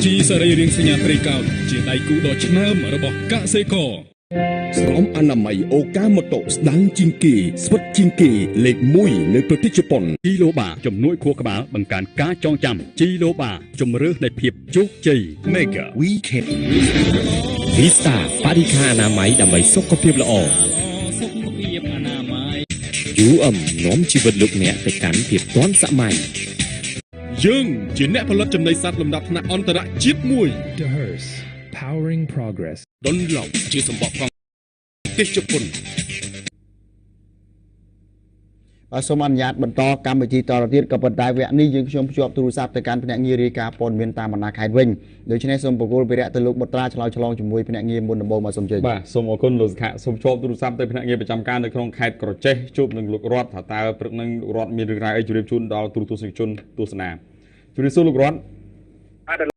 ជីសរីរាង្គសញ្ញាត្រីកោណជាដៃគូដ៏ឆ្នើមរបស់កសិករស្រោមអនាម័យអូកាម៉ូតូស្ដាងជាងគេស្វិតជាងគេលេខ1នៅប្រទេសជប៉ុនជីឡូបាជំនួយខួរក្បាលបង្កើនការចងចាំជីឡូបាជំរឿសនៃភាពជោគជ័យ Mega Weekend Vista បរិខាអនាម័យដើម្បីសុខភាពល្អសុខភាពអនាម័យ UM នាំជីវិតលោកអ្នកទៅកាន់ភាពទាន់សម័យយើងជាអ្នកផលិតចំណីសត្វលំដាប់ថ្នាក់អន្តរជាតិមួយ The Hearse Powering Progress ដុនឡុកជាសម្បកកង់ទេសជប៉ុន សូមអនុញ្ញាតបន្តកម្មវិធីតទៅទៀតក៏ប៉ុន្តែវគ្គនេះយើងខ្ញុំភ្ជាប់ទូរស័ព្ទទៅកាន់ភ្នាក់ងាររាយការណ៍ព័ត៌មានតាមបណ្ដាខេត្តវិញដូច្នេះសូមបកគោលវិរៈទៅលោកបុត្រាឆ្លើយឆ្លងជាមួយភ្នាក់ងារមុនដំបូងមកសូមជើញ បាទសូមអរគុណលោកសខៈសូមភ្ជាប់ទូរស័ព្ទទៅភ្នាក់ងារប្រចាំការនៅក្នុងខេត្តក្រចេះជួបនឹងលោករដ្ឋថាតើព្រឹកនឹងលោករដ្ឋមានរឿងរ៉ាវអីជម្រាបជូនដល់ទូរទស្សនិកជនទស្សនាជម្រាបសួរលោករដ្ឋ